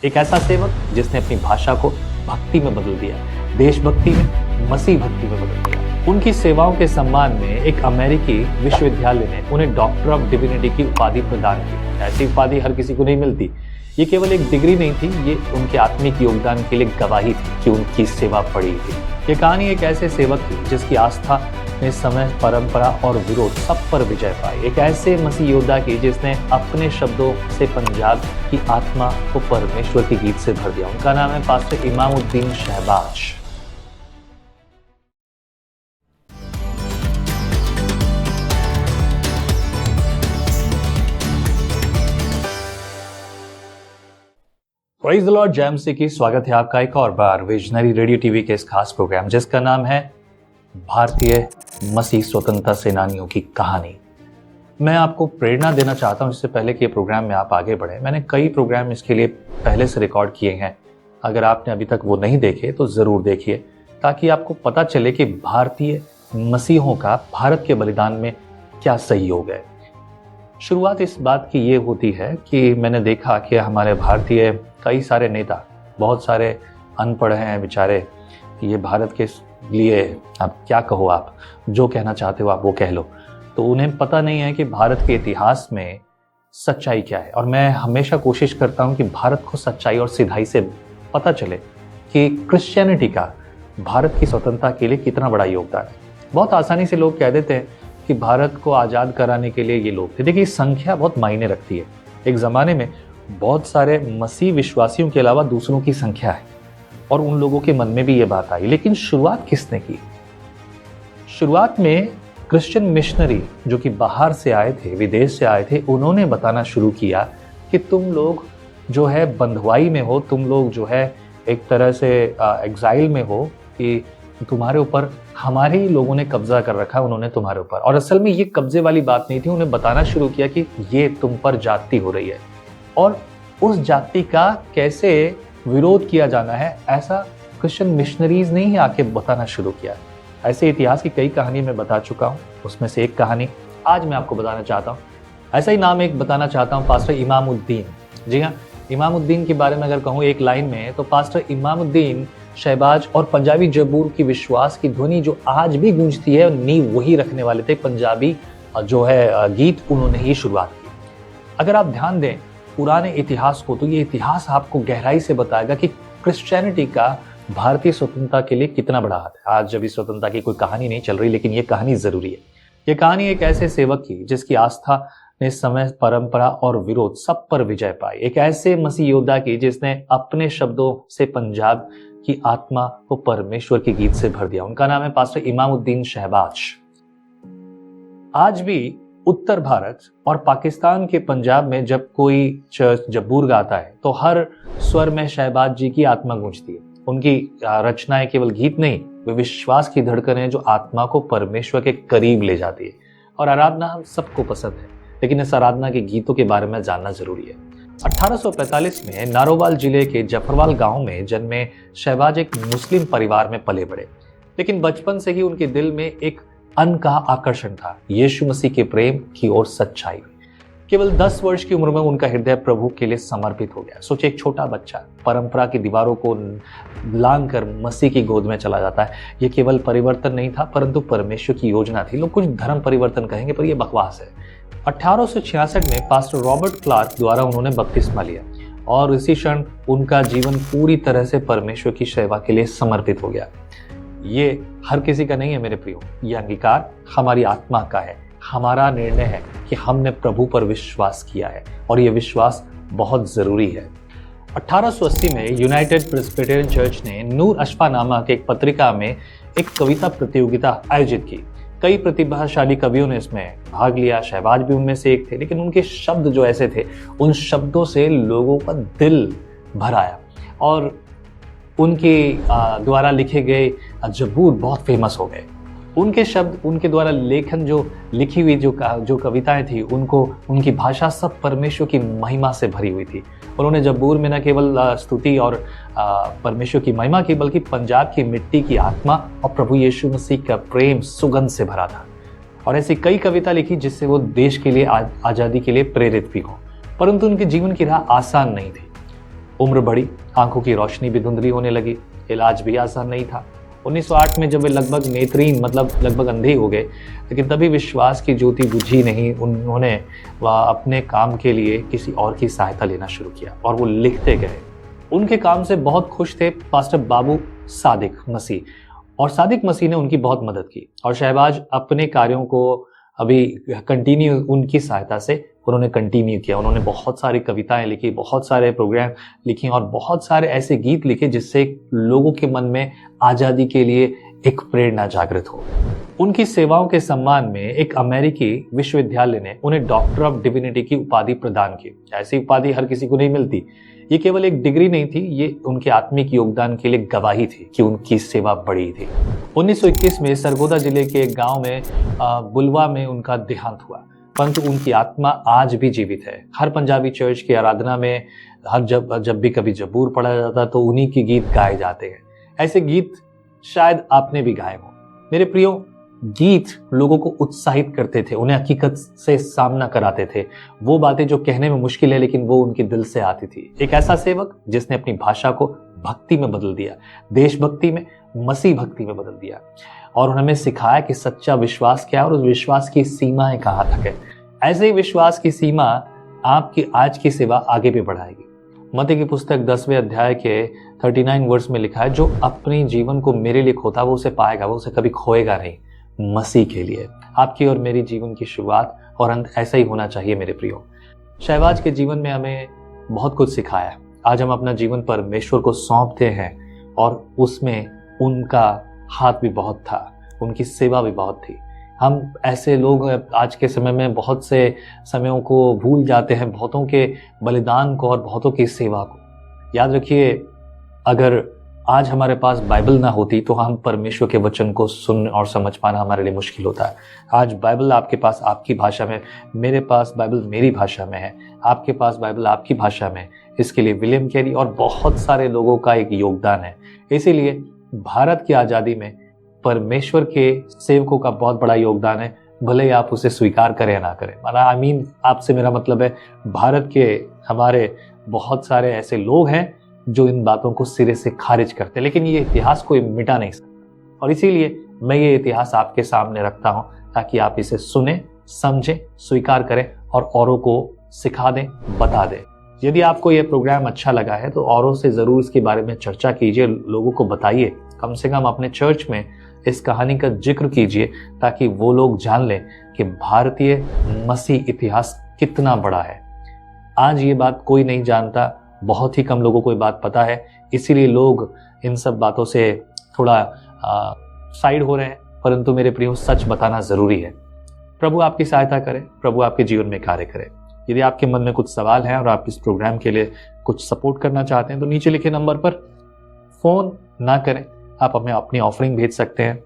एक ऐसा सेवक जिसने अपनी भाषा को भक्ति में बदल दिया, देशभक्ति में, मसीह भक्ति में बदल दिया। उनकी सेवाओं के सम्मान में एक अमेरिकी विश्वविद्यालय ने उन्हें डॉक्टर ऑफ डिविनिटी की उपाधि प्रदान की। ऐसी उपाधि हर किसी को नहीं मिलती। ये केवल एक डिग्री नहीं थी, ये उनके आत्मिक योगदान के लिए गवाही थी कि उनकी सेवा पड़ी थी। ये कहानी एक ऐसे सेवक की जिसकी आस्था ने समय, परंपरा और विरोध सब पर विजय पाई। एक ऐसे मसीह योद्धा की जिसने अपने शब्दों से पंजाब की आत्मा को परमेश्वर के गीत से भर दिया। उनका नाम है pastor Imamuddin Shahbaz. Praise the lord, जय मसीह की। स्वागत है आपका एक और बार विजनरी रेडियो टीवी के इस खास प्रोग्राम जिसका नाम है भारतीय मसीह स्वतंत्रता सेनानियों की कहानी। मैं आपको प्रेरणा देना चाहता हूं इससे पहले कि ये प्रोग्राम में आप आगे बढ़े। मैंने कई प्रोग्राम इसके लिए पहले से रिकॉर्ड किए हैं। अगर आपने अभी तक वो नहीं देखे तो ज़रूर देखिए, ताकि आपको पता चले कि भारतीय मसीहों का भारत के बलिदान में क्या सहयोग है। शुरुआत इस बात की ये होती है कि मैंने देखा कि हमारे भारतीय कई सारे नेता, बहुत सारे अनपढ़ हैं बेचारे। ये भारत के लिए अब क्या कहो, आप जो कहना चाहते हो आप वो कह लो। तो उन्हें पता नहीं है कि भारत के इतिहास में सच्चाई क्या है। और मैं हमेशा कोशिश करता हूँ कि भारत को सच्चाई और सिधाई से पता चले कि क्रिश्चियनिटी का भारत की स्वतंत्रता के लिए कितना बड़ा योगदान है। बहुत आसानी से लोग कह देते हैं कि भारत को आज़ाद कराने के लिए ये लोग थे। देखिए, संख्या बहुत मायने रखती है। एक ज़माने में बहुत सारे मसीह विश्वासियों के अलावा दूसरों की संख्या है और उन लोगों के मन में भी ये बात आई। लेकिन शुरुआत किसने की? शुरुआत में क्रिश्चियन मिशनरी जो कि बाहर से आए थे, विदेश से आए थे, उन्होंने बताना शुरू किया कि तुम लोग जो है बंधुआई में हो, तुम लोग जो है एक तरह से एग्जाइल में हो, कि तुम्हारे ऊपर हमारे ही लोगों ने कब्जा कर रखा है, उन्होंने तुम्हारे ऊपर। और असल में ये कब्जे वाली बात नहीं थी। उन्हें बताना शुरू किया कि ये तुम पर जाति हो रही है और उस जाति का कैसे विरोध किया जाना है, ऐसा क्रिश्चियन मिशनरीज ने ही आके बताना शुरू किया। ऐसे इतिहास की कई कहानी मैं बता चुका हूँ, उसमें से एक कहानी आज मैं आपको बताना चाहता हूँ। ऐसा ही नाम एक बताना चाहता हूँ, पास्टर इमामुद्दीन। जी हाँ, इमामुद्दीन के बारे में अगर कहूँ एक लाइन में, तो पास्टर इमामुद्दीन शहबाज और पंजाबी जबूर की विश्वास की ध्वनि जो आज भी गूंजती है, नींव वही रखने वाले थे। पंजाबी जो है गीत उन्होंने ही शुरुआत की। अगर आप ध्यान दें पुराने इतिहास को, तो ये इतिहास आपको गहराई से बताएगा कि क्रिश्चियनिटी का भारतीय स्वतंत्रता के लिए कितना बड़ा हाथ है। आज जब इस स्वतंत्रता की कोई कहानी नहीं चल रही, लेकिन ये कहानी जरूरी है। ये कहानी एक ऐसे सेवक की जिसकी आस्था ने समय, परंपरा और विरोध सब पर विजय पाई। एक ऐसे मसीह योद्धा की जिसने अपने शब्दों से पंजाब की आत्मा को परमेश्वर के गीत से भर दिया। उनका नाम है पास्टर इमामुद्दीन शहबाज। आज भी उत्तर भारत और पाकिस्तान के पंजाब में जब कोई चर्च जबूर गाता है तो हर स्वर में शहबाज जी की आत्मा गूंजती है। उनकी रचनाएं केवल गीत नहीं, वे विश्वास की धड़कनें जो आत्मा को परमेश्वर के करीब ले जाती है। और आराधना हम सबको पसंद है, लेकिन इस आराधना के गीतों के बारे में जानना जरूरी है। 1845 में नारोवाल जिले के जफरवाल गांव में जन्मे शहबाज एक मुस्लिम परिवार में पले बढ़े, लेकिन बचपन से ही उनके दिल में एक अनकहा आकर्षण था, यीशु मसीह के प्रेम की ओर सच्चाई। केवल 10 वर्ष की उम्र में उनका हृदय प्रभु के लिए समर्पित हो गया। सोचिए, एक छोटा बच्चा परंपरा की दीवारों को लांघ कर मसीह की गोद में चला जाता है। यह केवल परिवर्तन नहीं था, परंतु परमेश्वर की योजना थी। लोग कुछ धर्म परिवर्तन कहेंगे, पर यह बकवास है। 1866 में पास्टर रॉबर्ट क्लार्क द्वारा उन्होंने बपतिस्मा लिया और इसी क्षण उनका जीवन पूरी तरह से परमेश्वर की सेवा के लिए समर्पित हो गया। ये हर किसी का नहीं है मेरे प्रियो, ये अंगीकार हमारी आत्मा का है। हमारा निर्णय है कि हमने प्रभु पर विश्वास किया है और ये विश्वास बहुत जरूरी है। 1880 में यूनाइटेड प्रेस्बिटेरियन चर्च ने नूर अशफा नामक एक पत्रिका में एक कविता प्रतियोगिता आयोजित की। कई प्रतिभाशाली कवियों ने इसमें भाग लिया, शहबाज भी उनमें से एक थे। लेकिन उनके शब्द जो ऐसे थे, उन शब्दों से लोगों का दिल भर आया और उनके द्वारा लिखे गए जबूर बहुत फेमस हो गए। उनके शब्द, उनके द्वारा लेखन जो लिखी हुई जो कविताएं थी, उनको उनकी भाषा सब परमेश्वर की महिमा से भरी हुई थी। उन्होंने जबूर में न केवल स्तुति और परमेश्वर की महिमा की, बल्कि पंजाब की मिट्टी की आत्मा और प्रभु यीशु मसीह का प्रेम सुगंध से भरा था। और ऐसी कई कविता लिखी जिससे वो देश के लिए, आज़ादी के लिए प्रेरित भी हो। परंतु उनके जीवन की राह आसान नहीं थी। उम्र बढ़ी, आंखों की रोशनी भी धुंधली होने लगी, इलाज भी आसान नहीं था। 1908 में जब वे लगभग नेत्रहीन मतलब लगभग अंधे हो गए, लेकिन तभी विश्वास की ज्योति बुझी नहीं। उन्होंने वह अपने काम के लिए किसी और की सहायता लेना शुरू किया और वो लिखते गए। उनके काम से बहुत खुश थे पास्टर बाबू सादिक मसीह, और सादिक मसीह ने उनकी बहुत मदद की, और शहबाज अपने कार्यों को अभी कंटिन्यू उनकी सहायता से उन्होंने कंटिन्यू किया। उन्होंने बहुत सारी कविताएं लिखी, बहुत सारे प्रोग्राम लिखी और बहुत सारे ऐसे गीत लिखे जिससे लोगों के मन में आज़ादी के लिए एक प्रेरणा जागृत हो। उनकी सेवाओं के सम्मान में एक अमेरिकी विश्वविद्यालय ने उन्हें डॉक्टर ऑफ डिविनिटी की उपाधि प्रदान की। ऐसी उपाधि हर किसी को नहीं मिलती। ये केवल एक डिग्री नहीं थी, ये उनके आत्मिक योगदान के लिए गवाही थी कि उनकी सेवा बड़ी थी। 1921 में सरगोदा जिले के एक गांव में बुलवा में उनका देहांत हुआ, परंतु उनकी आत्मा आज भी जीवित है। हर पंजाबी चर्च की आराधना में जब भी कभी जबूर पढ़ा जाता तो उन्हीं के गीत गाए जाते हैं। ऐसे गीत शायद आपने भी गाए हों। मेरे प्रियो, गीत लोगों को उत्साहित करते थे, उन्हें हकीकत से सामना कराते थे। वो बातें जो कहने में मुश्किल है लेकिन वो उनके दिल से आती थी। एक ऐसा सेवक जिसने अपनी भाषा को भक्ति में बदल दिया, देशभक्ति में, मसीह भक्ति में बदल दिया, और हमें सिखाया कि सच्चा विश्वास क्या है और उस विश्वास की सीमाएं कहाँ तक है। ऐसे ही विश्वास की सीमा आपकी आज की सेवा आगे भी बढ़ाएगी। मत्ती की पुस्तक 10वें अध्याय के 39 वर्ष में लिखा है, जो अपने जीवन को मेरे लिए खोता वो उसे पाएगा, वो उसे कभी खोएगा नहीं। मसीह के लिए आपकी और मेरी जीवन की शुरुआत और अंत ऐसा ही होना चाहिए मेरे प्रियो। शहबाज के जीवन में हमें बहुत कुछ सिखाया। आज हम अपना जीवन परमेश्वर को सौंपते हैं और उसमें उनका हाथ भी बहुत था, उनकी सेवा भी बहुत थी। हम ऐसे लोग आज के समय में बहुत से समयों को भूल जाते हैं, बहुतों के बलिदान को और बहुतों की सेवा को। याद रखिए, अगर आज हमारे पास बाइबल ना होती तो हम परमेश्वर के वचन को सुन और समझ पाना हमारे लिए मुश्किल होता है। आज बाइबल आपके पास आपकी भाषा में, मेरे पास बाइबल मेरी भाषा में है, आपके पास बाइबल आपकी भाषा में। इसके लिए विलियम कैरी और बहुत सारे लोगों का एक योगदान है। इसीलिए भारत की आज़ादी में परमेश्वर के सेवकों का बहुत बड़ा योगदान है, भले ही आप उसे स्वीकार करें या ना करें। आपसे मेरा मतलब है, भारत के हमारे बहुत सारे ऐसे लोग हैं जो इन बातों को सिरे से खारिज करते हैं, लेकिन ये इतिहास कोई मिटा नहीं सकता। और इसीलिए मैं ये इतिहास आपके सामने रखता हूँ ताकि आप इसे सुने, समझें, स्वीकार करें और औरों को सिखा दें, बता दें। यदि आपको ये प्रोग्राम अच्छा लगा है तो औरों से ज़रूर इसके बारे में चर्चा कीजिए, लोगों को बताइए। कम से कम अपने चर्च में इस कहानी का जिक्र कीजिए ताकि वो लोग जान लें कि भारतीय मसीह इतिहास कितना बड़ा है। आज ये बात कोई नहीं जानता, बहुत ही कम लोगों को ये बात पता है, इसीलिए लोग इन सब बातों से थोड़ा साइड हो रहे हैं। परंतु मेरे प्रियो, सच बताना ज़रूरी है। प्रभु आपकी सहायता करे, प्रभु आपके जीवन में कार्य करे। यदि आपके मन में कुछ सवाल है और आप इस प्रोग्राम के लिए कुछ सपोर्ट करना चाहते हैं तो नीचे लिखे नंबर पर फ़ोन ना करें, आप हमें अपनी ऑफरिंग भेज सकते हैं।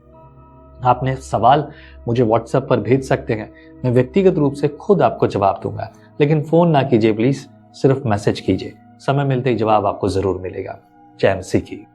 आपने सवाल मुझे व्हाट्सएप पर भेज सकते हैं, मैं व्यक्तिगत रूप से खुद आपको जवाब दूंगा। लेकिन फ़ोन ना कीजिए प्लीज़, सिर्फ मैसेज कीजिए, समय मिलते ही जवाब आपको ज़रूर मिलेगा। जय मसीह की।